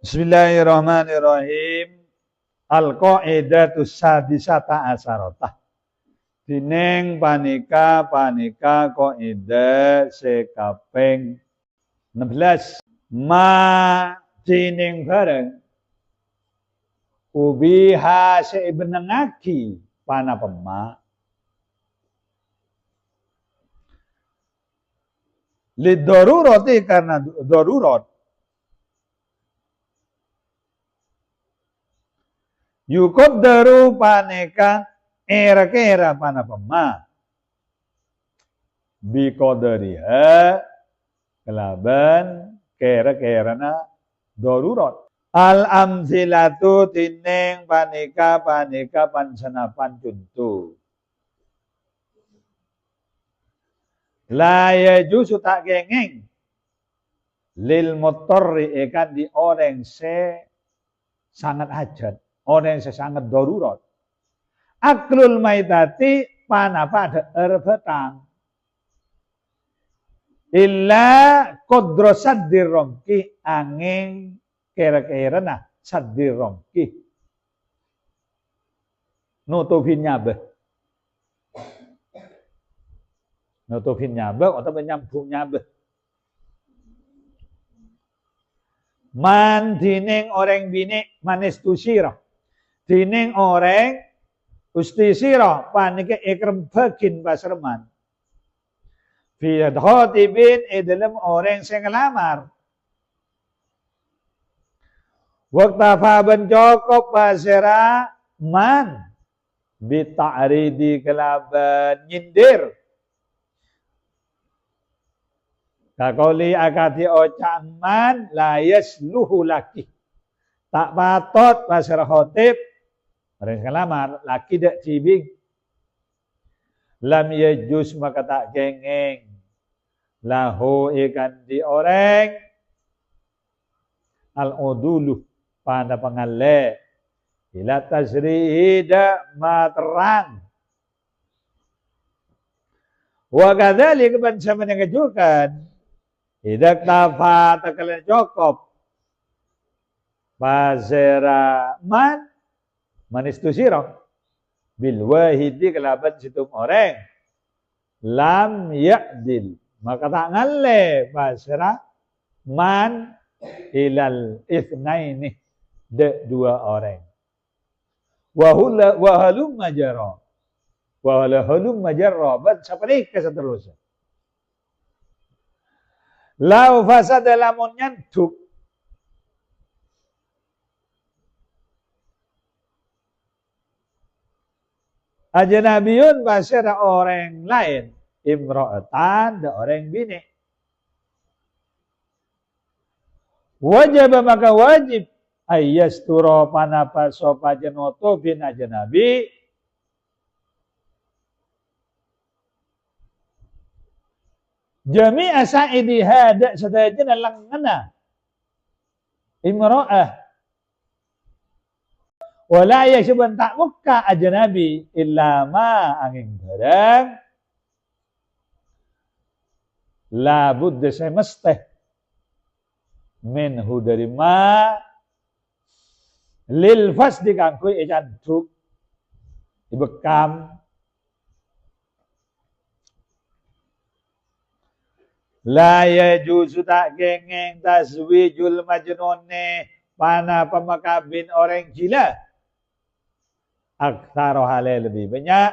Bismillahirrahmanirrahim. Al-qa'idatus sadisata asyaratah. Dineng panika qaidah sekaping 16. Ma dineng bareng ubiha seibenengaki panapema lidorurati karena darurat yuqaddaru paneka era-kera panapema biqadariha kelaban kera-kerana darurat. Al-amzilatu tineng panika pansanapan contoh. La yajuzu tak gengeng lil mutarri ikan di orang se sangat hajat, orang yang sangat darurat. Aklul maitati panapa ada betang. Illa qadra saddir romki angin kira-kira nah saddir romki. Nutupin nyabeh. Nutupin nyabeh atau menyambung nyabeh. Man dining orang bini manis tusira. Dining orang ustisira panike ikrem bagin pasreman. Fi khatibin dalam orang sing ngelamar. Waktafa ben cukup basira man bita'ridi kelaban nyindir. Kakoli akati ocang man la yasluhu laki. Tak patut basira khatib orang ngelamar laki dak cibing. Lam yajus maka tak gengeng lahu ikan di orang al-udulu pada pengalle ila tasrihida materang wa kadzalika ban sama ngajukan idak tafa takalan cukup basera man manistusiro bil wahidi kelaban situm orang lam ya'dil maka tak ngalle basra man ilal ithnaini de dua orang wa halum majara ban seperti seterusnya lau fasada lamun nyantuk ajnabiyun basira orang lain imra'atan da orang bini wajib maka wajib ayyastura panapa sopa jenoto bin ajnabi jami'a sa'idi hada sadajana langana imra'ah wala yasban tak muka ajnabi illa ma angin barang la budda semesteh minhu dari ma lil fasdi kangku ejaduk dibekam la yajuzu tak gengeng taswijul majnune pana pemakabin orang gila aktsara halal lebih banyak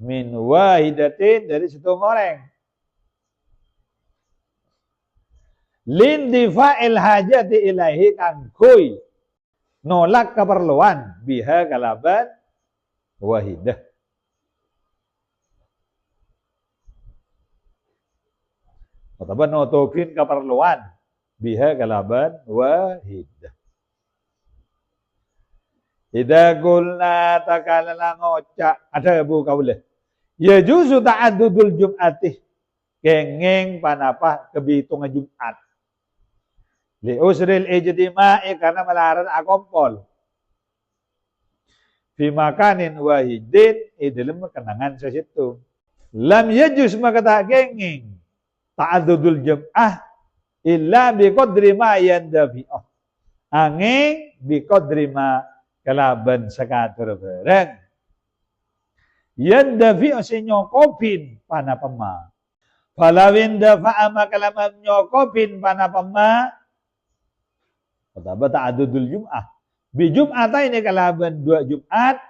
min wahidatin dari satu orang lindifa'il hajati ilahi kangkui nolak keperluan biha kalaban wahidah atau nutupin keperluan biha kalaban wahidah. Idza qulna takalala ngocak ada bu kaulah ya juzu ta'addudul jum'ati gengeng panapa kebitungan Jumat li usril ijtima'i karena melarang akompol fi makanin wahidin dalam kenangan sesitu lam yajuz maka tak gengeng ta'addudul jum'ah illa bi qadri ma yandafi'ah Angin biqadri ma kelaban sekatur bareng. Yen dafi ose nyokopin panapema. Falawin dafa'a makalamam nyokopin panapema. Kata ta'adudul Jum'ah. Bi Jum'ata ini kalaban 2 Jum'at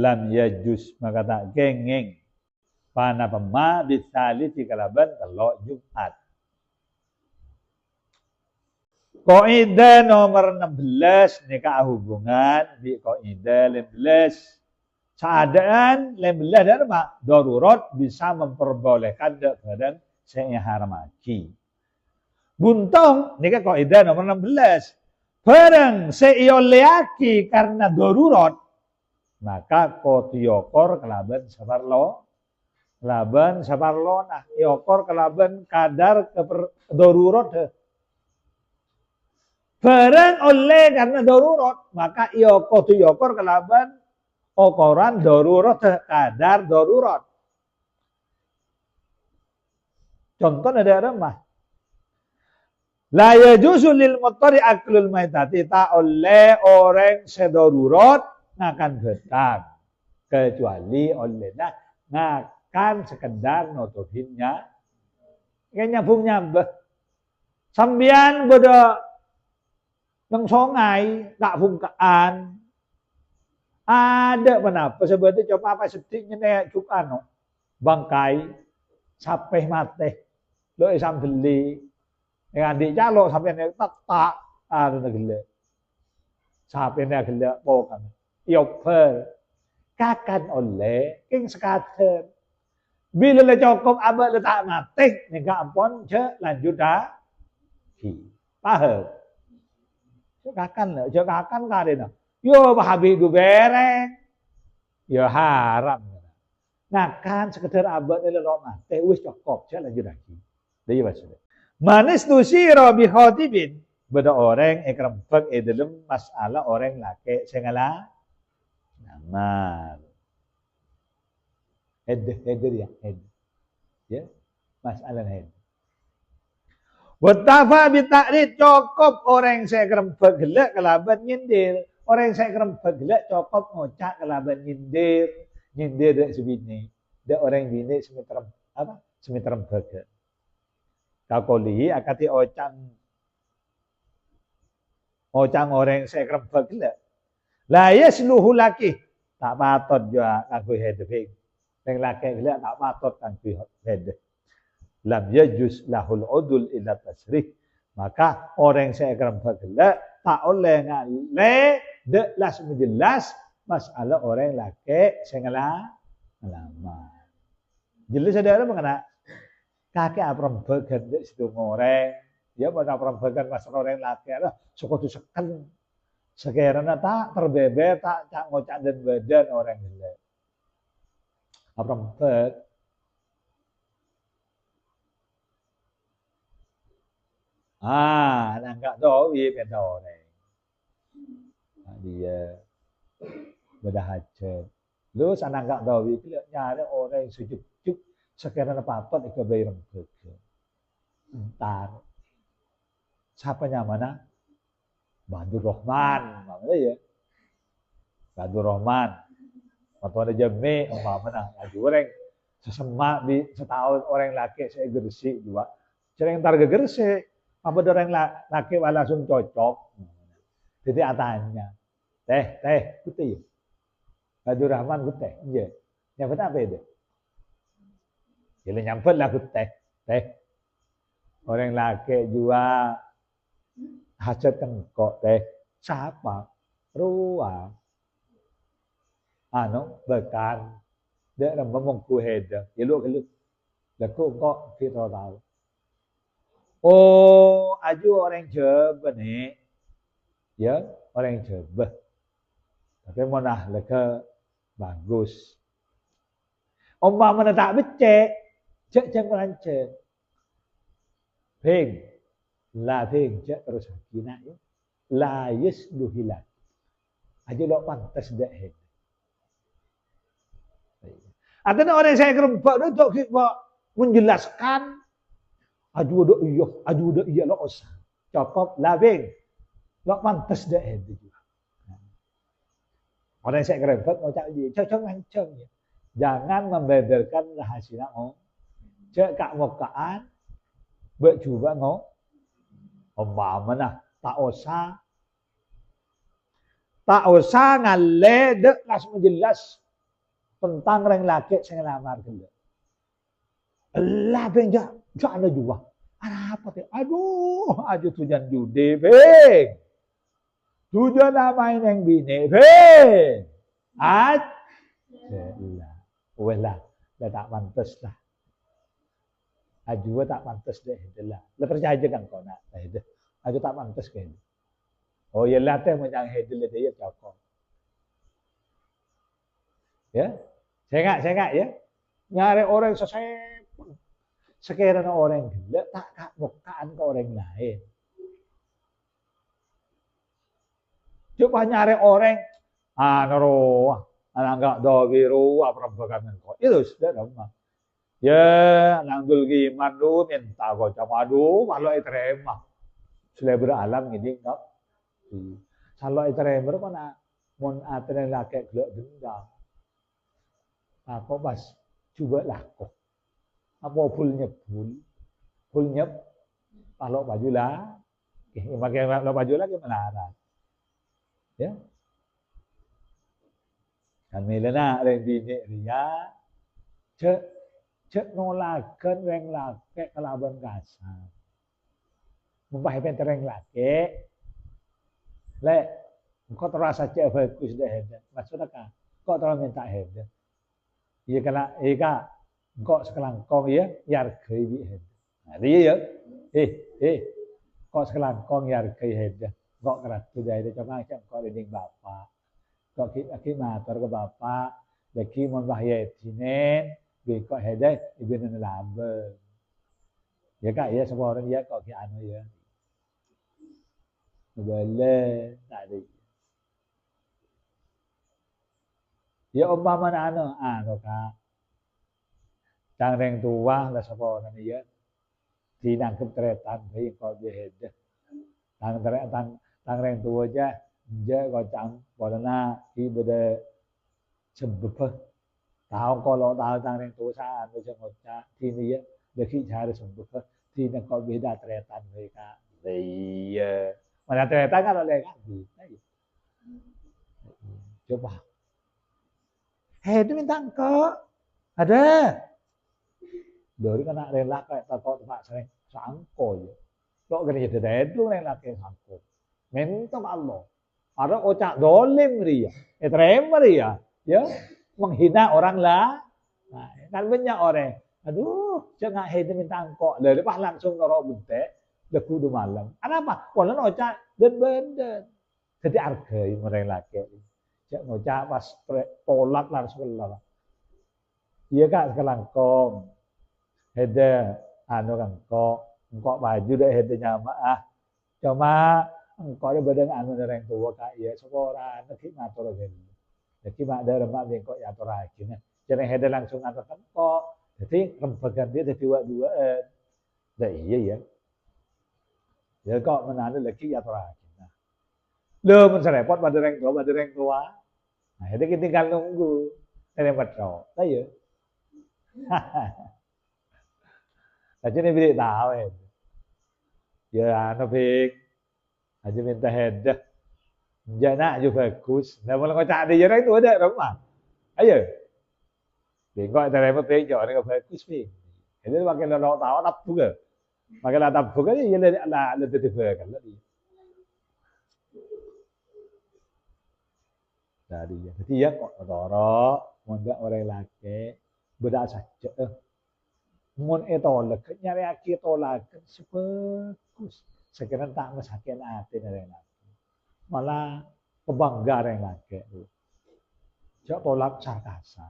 lam yajus maka tak kengeng panapema bisalisi kalaban 3 Jum'at. Kaidah nomor 16 nikah hubungan di kaidah 15. Keadaan 15 dan apa? Darurat bisa memperbolehkan barang yang haram haji. Buntung nikah kaidah nomor 16. Barang seioleaki karena darurat maka kotiokor kelaban saparlo. Kelaban saparlo nah iokor kelaban kadar darurat. Barang oleh karena darurat, maka ioko tu yokor kelaban okoran darurat kadar darurat. Contoh ada remah. La yajuzu lil mutari aklul maitati tak oleh orang sedarurat ngakan gedang kecuali oleh ngakan sekedar nutupinnya. Kayak nyambung sambian bodoh nang songai tak bungkaan ada kenapa sebetulnya coba apa sediknya nek cukano bangkai sampai mati lo isam beli dengan adik calo sampai nek tak ada negele sampai nek gele pokan yoper kakan oleh king sekaten bila le cukup abah le tak mati nek ampun ce lanjut dah paham Cakakan karena. Yo habis gue bereng. Yo haram. Nah kan sekedar abad ini lo mati wis cukup saya lanjut lagi. Dia maksudnya. Manis tu siro bi khatibin. Beda orang ikram fak dalam masalah orang laki sengala namar. Head ya head. Ya masalah head. Wattafa bita'rid cukup orang saya kerempet gelak kelaban nyindir. Orang saya kerempet gelak cukup ngocak kelaban nyindir. Nyindir dek sebini. Dek orang bini semeter apa? Semeter empet. Kakoli akati ocang orang saya kerempet gelak. La yasluhu laki. Tak patut juga kanggo hedefing. Yang laki gelak tak patut kanggo hedef. Lam yajus lahul udul ila tasrih. Maka orang yang saya kerempet gelak tak oleh ngalih deklas menjelas masalah orang laki sengala lama. Jelas saudara mengenai kakek perempuan gede situ ngoreng. Ya pada perempuan masalah orang laki ada suku sekan. Sekiranya tak terbeber tak ngocak dan badan orang gelak. Perempuan enggak tahu dia beda orang. Dia berhajat. Lu sana enggak tahu itu nyari orang yang sejuk-juk sekiranya patut ikut bayar kerja. Entar. Siapa mana? Badur Rahman, namanya ya. Badur Rahman. Waktu ada jami, mana? Ada orang sesemak di setahun orang laki saya gersik dua. Sering entar gersik. Apa orang laki langsung cocok. Jadi atanya. Teh, putih. Badur Rahman putih. Iya. Nyambut apa itu? Jadi nyambut lah putih. Teh. Orang laki juga hajat tengkok teh. Siapa? Ruang. Bekan. Dia ngomong kuheda. Ya lu. Laku kok kita tahu. Oh, aju orang Jawa nih. Ya, orang Jawa. Tapi mana leka bagus. Mana tak becek. Cek merancang. Ping. La ping cek terus kina ya. La yasluhilah. Aju lo pantas dah head. Artinya orang saya kerempak itu untuk menjelaskan aju udah iya lo usah. Cukup labing. Lok pantas dek itu juga. Orang yang saya kerebet mau cak dia, cocok ngancam ya. Jangan membeberkan rahasia ngomong. Cek kak mokaan, bercoba ngomong. Umpamanya tak usah ngale dek langsung jelas tentang orang laki saya lamar dulu. Allah benja, jangan juga. Apa teh? Aduh tujuan judi, beng. Tujuan main yang bini, beng. Lah, tak pantas lah. Aju tak pantas deh, itulah. Lo percaya aja kan kau nak, aju tak pantas kan. Oh ya lah teh macam hedil dia cakap. Ya, saya enggak ya. Nyari orang sesepun. Sekiranya orang gila tak mukaan ke orang lain. Coba nyari orang naruh enggak dobiru apa perempuan kau. Itu sudah lama. Ya, nanggul giman lu minta kau cuma kalau terima. Sudah beralam ini enggak. Kalau terima mana mon atre laki gelak dendam. Aku pas coba laku. Apa fullnya kalau baju lah, pakai baju lagi melarang. Ya, kan milena bini ria, cek nolakan reng laki kelaban kasar. Membahas pentereng laki, kau terasa cek bagus dah hebat. Maksudnya kan, kau terlalu minta hebat. Iya kena, kok sekelangkong ya, yargai bihen. Nah, dia ya, kok sekelangkong yargai hedah. Kok keratu dari coba macam kok dinding bapak. Kok kita matur ke bapak, bagi mon bahaya tinen, kok hedah ibu nene labe. Ya kak ya semua orang ya kok ki anu ya. Boleh, tak ada. Ya umpama anu, kak. Tang reng tua lah sapa nang ya dinangkep tretan bae kok dia tang reng tua aja kok cang bolana ki beda sebab tahu kalau tahu tang reng tua sa anu ngocak ini ya deki cari sebab di nak kok beda tretan bae ka iya mana tretan kan oleh kan coba itu minta kok ada dari kan nak rela kayak takut tak sering sangko ya. Kok gini jadi itu rela kayak sangko. Minta Allah. Ada ocak dolim ria. Terima ria. Ya. Menghina orang lah. Nah, kan banyak orang. Aduh, jangan hina minta angkok. Dari pas langsung norok buntek. Leku du malam. Kenapa? Kalau ocak dan benda. Jadi hargai mereka laki. Jangan ocak pas tolak langsung lah. Iya kak sekelangkong. Hede anu kan kok baju deh hede nyama cuma engkau ada badan anu orang tua kak ya seorang nanti ngatur gini jadi mak ada remak bengkok ya atur lagi nih jadi hede langsung ngatur kok jadi rembagan dia jadi dua dah iya ya ya kok menandu lagi ya atur lagi lo menserepot pada orang tua nah hede kita tinggal nunggu ini betul dah ya aja nih bilik tahu ya anu pik aja minta hedah jana juga bagus nah mulai kocak dia itu ada rumah ayo bengkok terima pik jauh nih bagus pik ini makin lo tahu tap juga makin lo tap juga ya lah lebih kan lagi dari jadi ya kok toro mondok orang laki beda saja mun etolak nyari aki tolak sebagus sekarang tak mesakin hati dari laki malah kebanggaan yang laki cak tolak sarkasa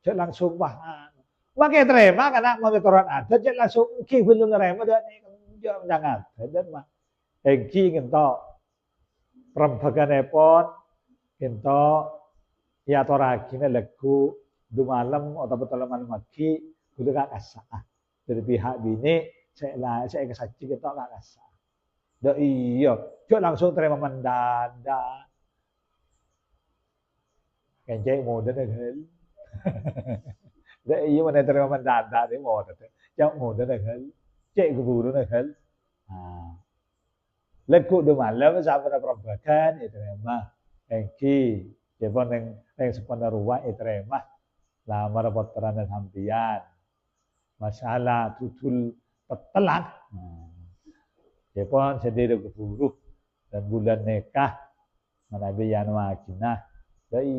cak langsung bahan pakai terima karena mau turun ada cak langsung ki belum terima dan jangan dan mah ki ngento perembagan epon ngento ya toragine legu du malam atau betul malam maki kudu gak kasah dari pihak bini saya kesaji kita gak kasah Dah iya, cok langsung terima mendadak. Kencing muda dah kan. Dah iya mana terima mendadak ni muda dah. Cok muda dah kan. Cek keburu dah kan. Lekuk do malam sama dah perempuan itu mah. Engki, jepon yang sepenuh ruang itu mah. Lama repoteran sampian. Masalah tutul petelan. Jepon sendiri keburu dan bulan nikah Nabi Januari Akinah. Dari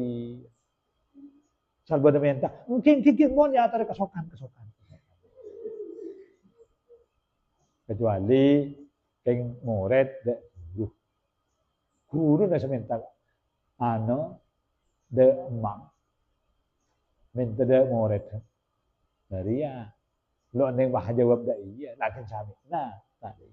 salba minta mungkin mon ya antara kesokan. Kecuali keng murid dek guru dah seminta de emang minta de murid dari ya lo neng bah jawab dah iya lakin sami nah tadi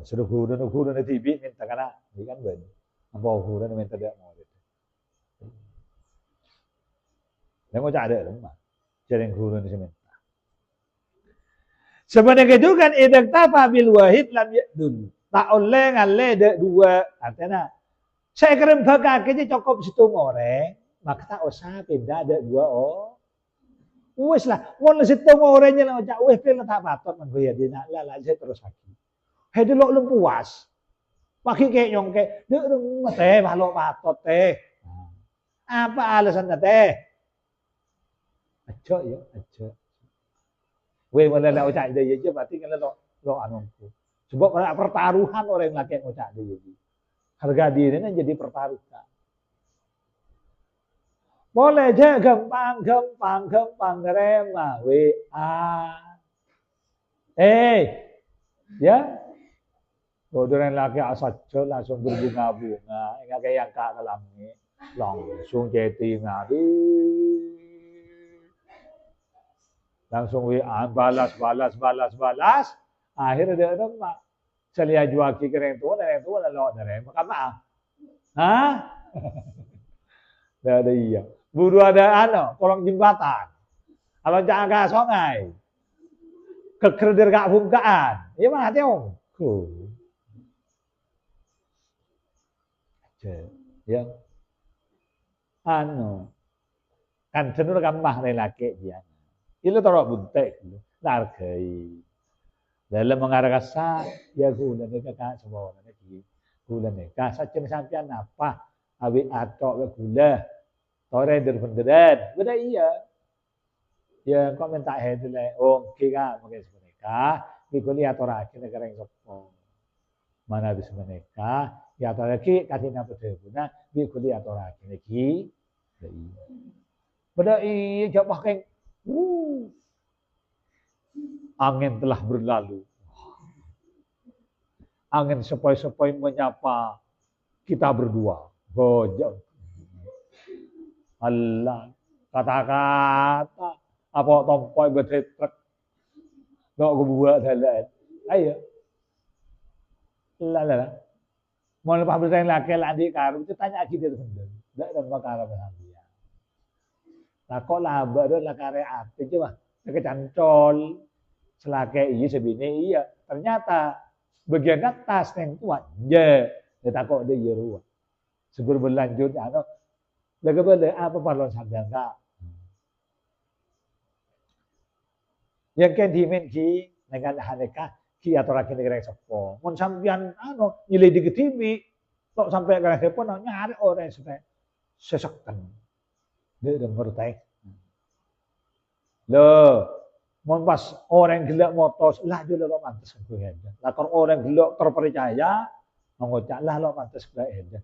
suruh guru na TV minta kana di kan ben apa guru na minta dia murid neng mau ada rumah jadi guru ni seminta sebenarnya itu kan idak tafa bil wahid lam yadul tak oleh ngale de dua artinya saya keren bakal aja cukup situ orang maka tak usah pindah ada dua wes lah wala situ orangnya lah cak wes pilih tak patut menggoyah dia nak lah saya terus lagi hei delok lem puas pagi kayak nyongke dek rumah teh balok patut teh apa alasan teh aja ya aja weh mana nak ucap dia je berarti kan lo anungku sebab ada pertaruhan orang laki ngucap dia je harga dirinya jadi pertaruhan boleh je gampang rema WA ya bodoh laki asal langsung berbunga-bunga enggak kayak yang kak dalamnya langsung chatting langsung WA balas akhirnya dia mak selia jual kering tua lalu dari maka maaf dah ada iya buru ada kolong jembatan kalau jaga sungai kekerdir gak bukaan iya mana tiong ya kan cenderung gamah lelaki dia itu taruh buntek largai dalam mengarahkan sah ya gula nikah semua orang lagi gula nikah sacen sampean apa awi atok gula tore derbenderan beda iya ya kok minta hedle kira mungkin semenika dikuli atorake negara yang sopo mana bisa menikah ya atorake kasih napa guna dikuli atorake lagi beda iya jawab pakai angin telah berlalu angin sepoi-sepoi menyapa kita berdua gojok Allah kata-kata apa tompoi betetrek gak kebuat jalan ayo lah mau lepas bersaing laki lagi karu itu tanya lagi dia sendiri tidak ada makara berhampiran lah kok labak itu lah karya hati coba kecantol selaki iya sebini iya ternyata bagian atas yang kuat je dia takut dia jeruah sebelum berlanjut laga benda apa parlon sampean enggak yang kan dimensi dengan haneka ki atau laki negara sepo mun sampean nyilih di TV kok sampai ke telepon nyari orang supaya sesakkan dia denger teh loh mun pas orang gelak motos lah dia lo mantes ku henda lah kalau orang gelak terpercaya mengucap lah lo mantes ku henda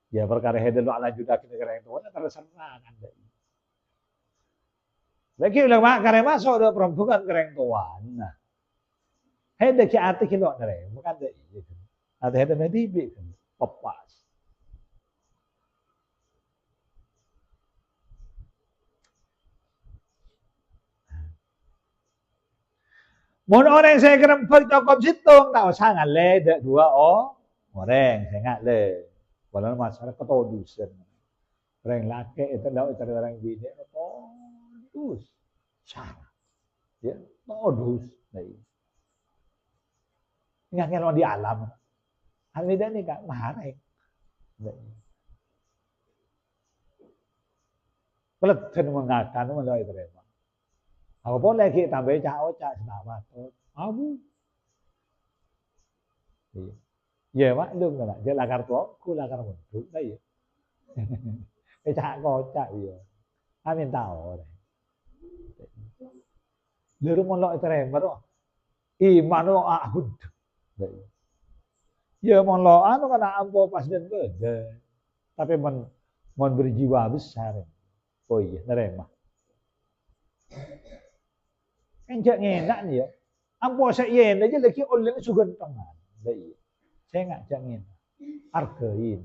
ya perkara henda lo ala juda ke negara itu terserah anda lagi ulang mak karena masuk ada perempuan kereng tuan nah henda ki ati ki lo nere bukan ada ada henda nanti bi pepas mun orang saya kerempet cukup situng tak usah ngale dak dua orang saya ngale walau masalah ketodusan orang laki itu dah orang bini todus salah Ya, modus. Ingat kalau di alam. Hal ini kan marah. Kalau ten mengakan meloi terima. Apa boleh kita tambah cak senapa. Abu. Iya, mak lu kan. Dia lakar tua, ku lakar mundur. Iya. Cak kocak iya. Amin tahu. Liru meloi terima tu. Iman tu ahud. Ya meloi anu kan ampo pas dan beda. Tapi mon berjiwa besar. Oh iya, nerema. Kan jak ngenak ni ya. Ampo saya yen aja lagi oleh sugan tangan. Baik. Saya ngajak ngenak. Argain.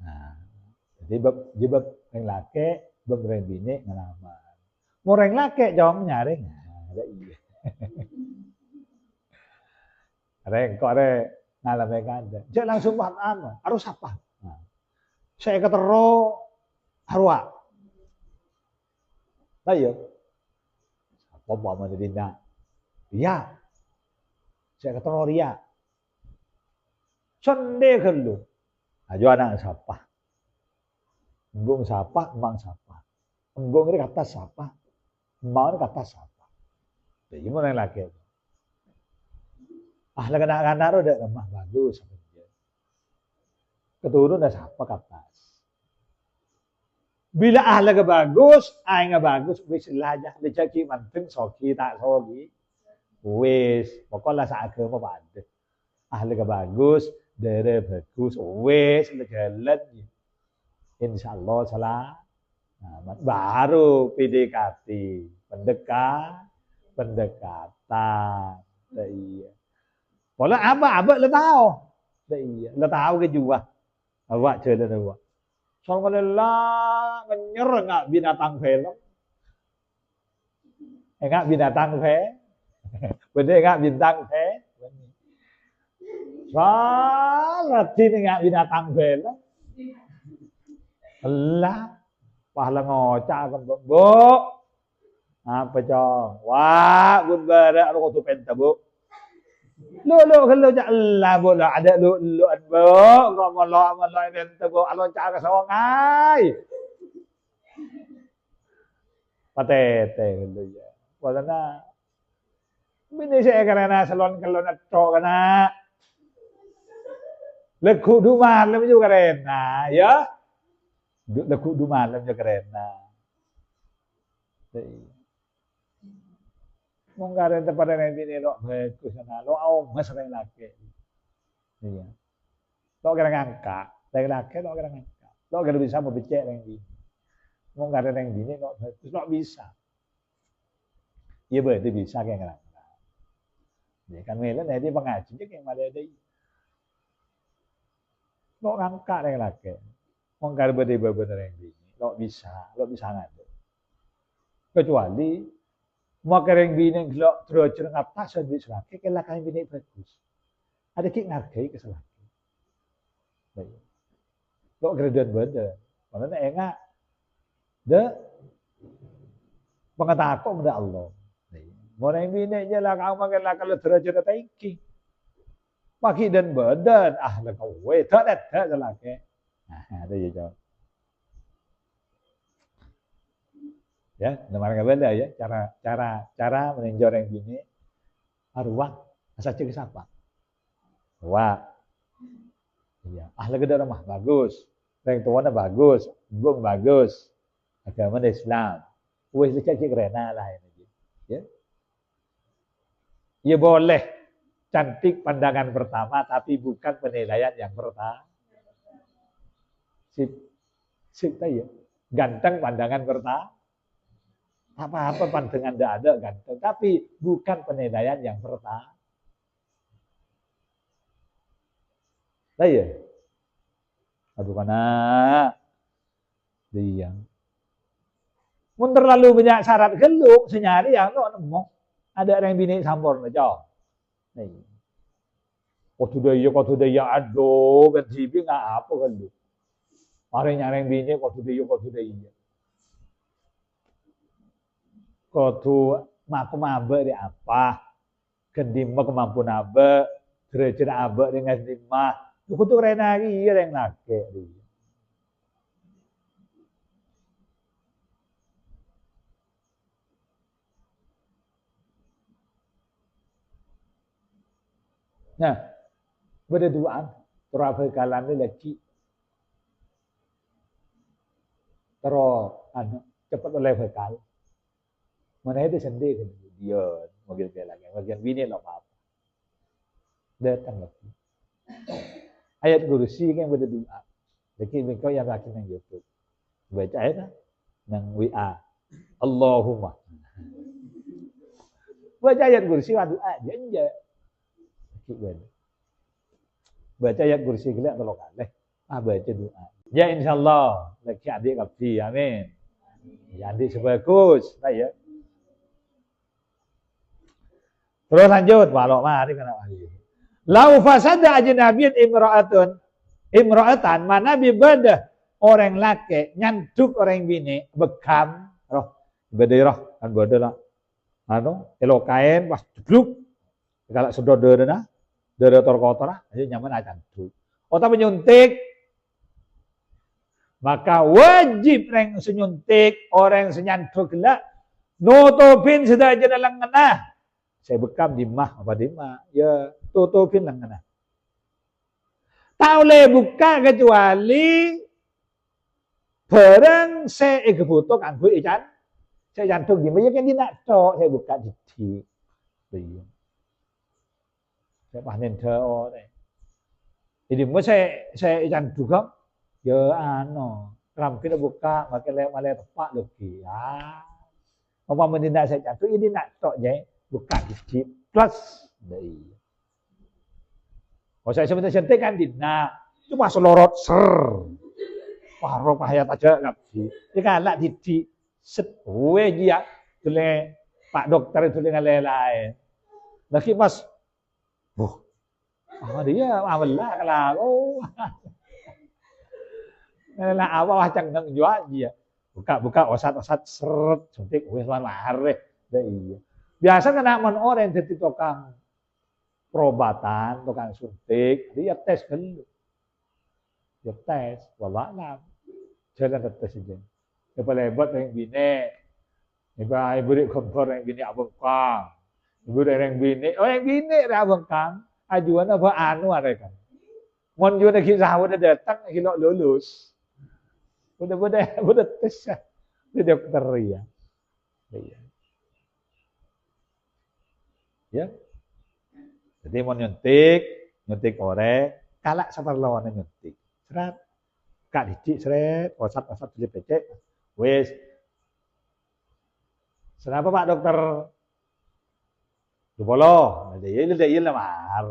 Nah, jadi jebab yang laki, bab yang bini ngalaman. Mau yang laki jawab nyaring. Ada iya. Reng kok ngalami kada. Jadi langsung paham harus apa? Nah, saya ketero harwa. Tayo. Apa mana dina? Ria. Saya ketero ria. Sonde kelu. Ajo anak siapa? Embung siapa? Emang siapa? Embung ini kata siapa? Emang ini kata siapa? Jadi mana yang laki? Anak-anak udah lemah bagus. Keturun dah siapa kapas. Bila ahlak bagus, ay nga bagus, wis laja lecaki manten soki tak soki. Wis, pokoknya sa agama pada. Ahlak bagus, dere bagus, wis legalan. Insyaallah salah. Nah, baru PDKT, pendekatan. Iya. Kalau abah le tahu. Iya, le tahu ke juga. Awak cerita awak. Soalnya lah nyer enggak binatang film. Enggak binatang film. Bener enggak bintang film. Soalnya enggak binatang film. Allah, pahala ngocak kan bu. Apa cong? Wah, bun berak lu tu penta bu. Lu kalau jak Allah bu lah ada lu bu. Kau malah penta bu. Alon cak ke sawangai. Patete lu ya. Walana. Bini saya kerana salon kalau nak cok kana. Lekuk dumar lu juga kena, ya. Lekuk dumar lu juga kena. Mungkin tempat yang ini lo bagus sana lo au masalah laki. Iya. Lo kira ngangkat, laki lo kira ngangkat. Lo kira bisa mau bicara yang ini. Mungkin yang ini lo bagus, lo bisa. Iya berarti bisa kayak ngangkat. Ya kan mila nanti pengaji je yang ada ada. Lo ngangkat yang laki. Mungkin benar yang ini. Lo bisa ngangkat. Kecuali mau kereng bini kalau terus ngapa sedih selaki kalau kalian bini bagus ada kik ngargai keselaki baik lo graduan bener mana enggak de pengetahuan kepada Allah mau yang bini je lah kau makan lah kalau terus taiki pagi dan badan lah kau tak selaki ada je jawab. Ya, nomor benda ya, cara meninjau yang gini, arwah, asal cek siapa? Arwah, iya, ahli kedua rumah bagus, yang tuanya bagus, belum bagus, agama Islam, wes cek kerana lah ini, ya, ya boleh cantik pandangan pertama, tapi bukan penilaian yang pertama, sip ya, ganteng pandangan pertama. Apa-apa pandangan tidak ada ganteng, tapi bukan penilaian yang pertama. Lah ya. Aduh kana. Dia. Mun terlalu banyak syarat geluk, senyari yang lo nemu. Ada orang bini sampur aja. Nih. Kau tu daya aduh, ben sibi enggak apa geluk. Orang yang bini kau tu dia kau tu dia. Kau tu mak mabek dia apa? Kendima kemampuan apa? Derajat apa dengan kendima? Kau tu rena lagi yang nak dia. Nah, berduaan terus kalan ni lagi terus cepat oleh bekal. Mana itu sendiri dia mungkin dia lagi, bagian bini lah apa. Datang lagi. Ayat kursi kan berdua. Jadi mereka yang lagi nang YouTube. Baca ayat nang WA. Allahumma. Baca ayat kursi doa je. Baca ayat kursi kelak kalau kalah. Baca doa. Ya insyaallah lagi adik kapsi. Amin. Ya adik sebagus. Ya. Terus lanjut. Walau mari kena mari. Lau fasada ajnabiyyun imra'atan mana bibadah orang laki nyantuk orang bini bekam roh bedirah kan bodoh lah elokain pas jegluk kalau sedodo na dada kotor aja nyaman aja cantuk otak menyuntik maka wajib orang senyuntik orang senyantuk gelak nutupin sudah aja dalam ngena saya bekam di mah apa di mah ya tutupin lang ngena tak boleh buka kecuali barang saya kebutuh kan gue ikan saya jantung gimana kan dia nak cok saya buka di belum saya panen teo deh jadi mau saya ikan juga ya rampir buka makin malah tepak lagi apa mentindak saya jantung ini nak cok je buka di plus deh kalau saya sebenarnya sentik kan dina cuma selorot ser Wah, hayat aja nggak sih. Dia kalak di setwe dia tule Pak Dokter itu dengan lain-lain. Lagi pas, dia awalnya kalau lah awal canggang jual dia. Buka osat seret suntik wis lare. Iya. Biasa kena mon orang jadi tukang perobatan, tukang suntik, dia tes dulu. Dia tes, walau jalan tes aja. Lepas lebat yang bini, lepas ibu dik kompor yang bini abang kang, ibu dik yang bini, yang bini abang kang, ajuan apa anu ada kan? Mon juga kisah udah datang, kilo lulus, udah tes, udah dokter ya. Ya, jadi mau nyuntik orek, kalak sabar lawan nyuntik. Serat, kak dicik seret, osat pecek, wes. Kenapa Pak Dokter? Dibolo, dia lah mar.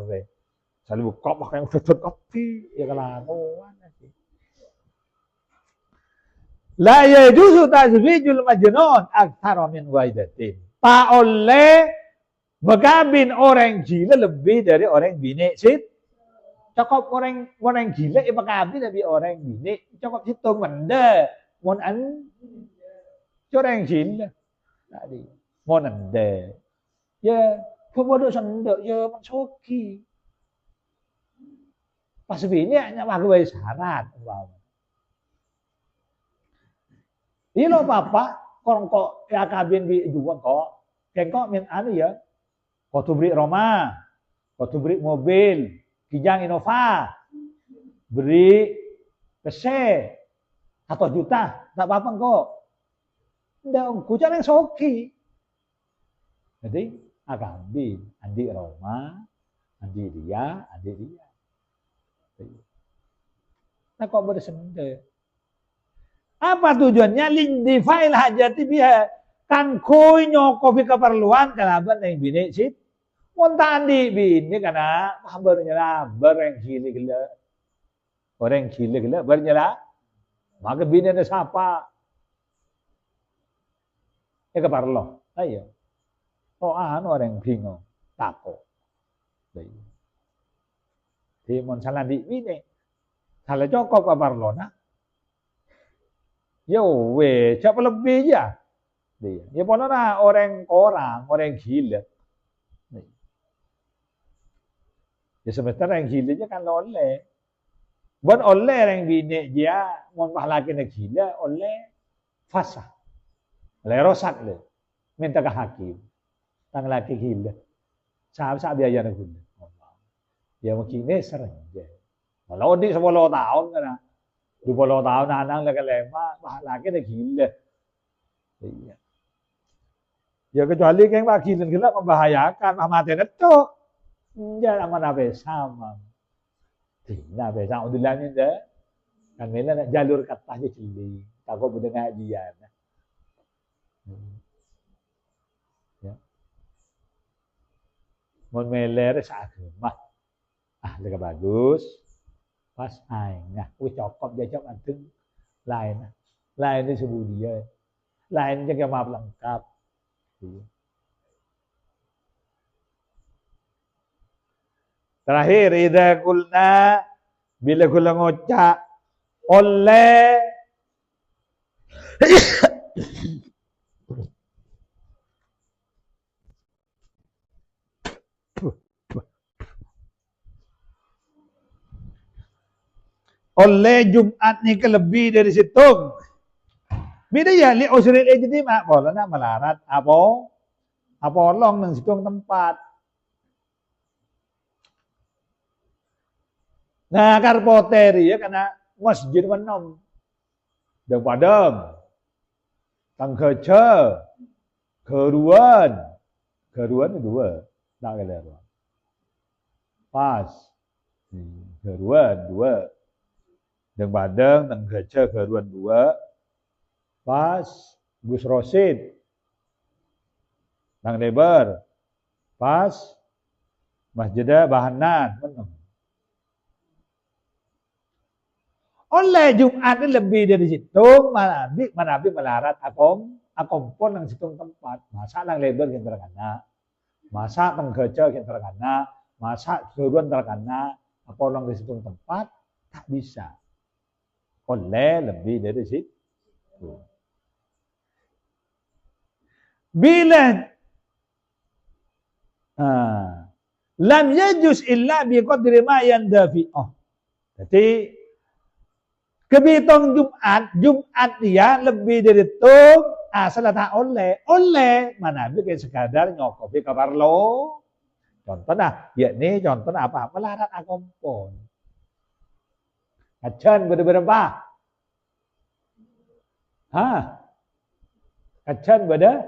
Selalu buka pakai udah kopi, ya kelakuan. La yajuzu tazwijul majnun aktsara min waidatin. Tak oleh megabin orang gila lebih dari orang bini sit. Cukup orang gila ya megabin lebih orang bini. Cukup situ mende. Mon an orang gila. Tadi mon ande. Ya kebodoh sendok ya mensoki. Pas bini hanya pakai syarat. Ini lo papa orang kok ya kabin di juga kok. Kengkok min anu ya. Kau tu beri rumah, kau tu beri mobil, Kijang Innova, beri PC, 1 juta, tak apa-apa kok. Ndak, kucing yang soki. Jadi, ambil, andi rumah, andi dia. Nah, kok bersenda. Apa tujuannya? Lindifa'il hajati biha. Kan koi nyokopi keperluan kenapa yang bini sih? Montan di bini karena bernyala bereng gila gila. Orang gila gila bernyala. Maka bini ada siapa? Keperlu. Ayo. Orang bingung. Takut. Di mon salah di bini. Salah cukup keperlu nah. Ya weh, siapa lebih je. Dia. Ya pun orang gila. Ya semester orang gila je kan oleh. Buat oleh orang bini dia, mau laki nak gila, oleh fasah. Oleh rosak le. Minta ke hakim. Tang laki gila. Sahabat biaya nak guna. Ya mungkin ni sering je. Kalau di 10 tahun kan. 20 tahun anak lagi lema, laki nak gila. Iya. Ya kecuali yang bagi dan gila membahayakan, mati itu. Jangan mana sama. Tidak bisa untuk lain dah. Kan mela nak jalur kata je cili. Takut berdengar ajian. Ya. Mun mela seagama. Lega bagus. Pas aing. Cokop dia cok antung lain. Lain ni sebut dia. Lain jaga maaf lengkap. Terakhir, idza qulna bila kula ngocak oleh oleh Jumat ni kelebih dari situ. Bila ya li usril ijtima bola nak melarat apa long nang situng tempat. Nah, karpoteri ya karena masjid menom. Dan padam. Tang kerja. Keruan. Keruan ni dua. Tak kena. Pas. Keruan dua. Dan padam, tang kerja keruan dua. Pas. Gus Rosid. Tang lebar. Pas. Masjidah Bahanan. Menom. Oleh Jumat ni lebih dari situ, manabi melarat akom pun nang situng tempat. Masa nang lebar yang terkena, masa nang kerja yang terkena, masa keruan terkena, apa nang di situng tempat tak bisa. Oleh lebih dari situ. Bila lam yajuz illa bi qadri ma yandafi. Jadi kebitong Jumat dia lebih dari itu, salah tak oleh mana bikin sekadar nyokopi kabar lo. Contohnya, yakni contohnya apa? Melarat akompon. Kacan berapa? Kacan berapa?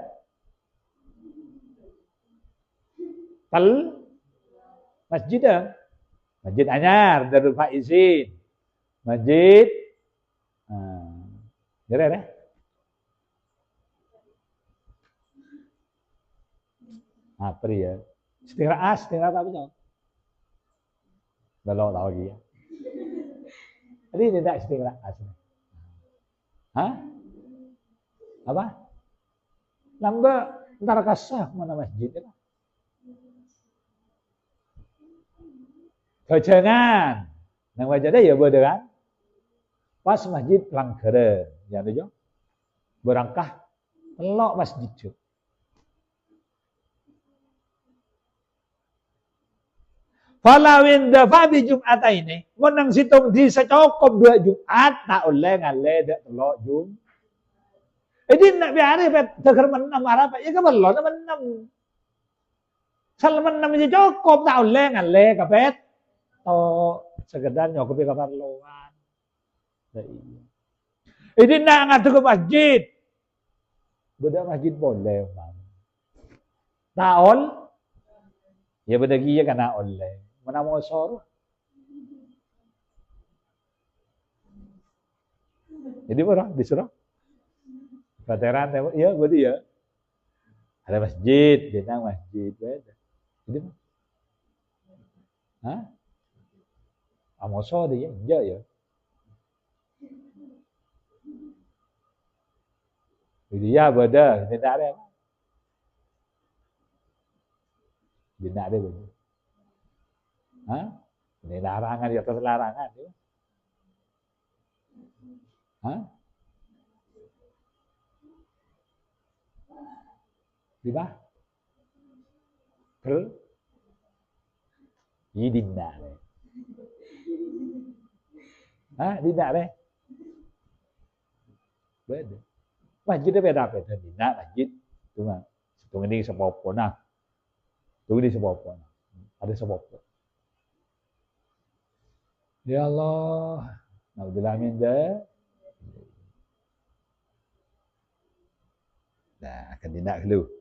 Masjid Anyar, Darul Faizin. Masjid Jere. Apa ya? Setengah apa punya? Belok tahu lagi ya. Jadi tidak setengah Apa? Lamba antara kasah mana masjid itu? Kecengan. Nang wajah dia ya bodoh kan? Pas masjid Langkere, ya tu jo. Berangkah telok masjid jo. Falawin dafa bi Jumat ini, menang situng di secokop 2 Jumat tak oleh ngale dak telok Jum. Jadi nak biari pet teger menam arah pak ya ke belon menam. Sal menam je cukup tak oleh ngale kapet. Sekedar nyokopi kabar loan. Ini nak ngatu ke masjid. Beda masjid boleh. Taol. Ya beda giya kana oleh. Mana mau sor. Jadi berapa disuruh? Veteran ya beda ya. Ada masjid, dia masjid beda. Jadi Amoso dia enggak ya. Dia beda, tidak ada. Tidak ada beda. Ini larangan di atas larangan. Di ba? Yidinna. Dinna deh. Beda. Masjid dia beda apa? Dinna masjid. Itu mah. Itu ini sepopo nah. Itu ini sepopo. Ada sepopo. Ya Allah. Naudzubillah min dzalik. Nah, akan dinna dulu.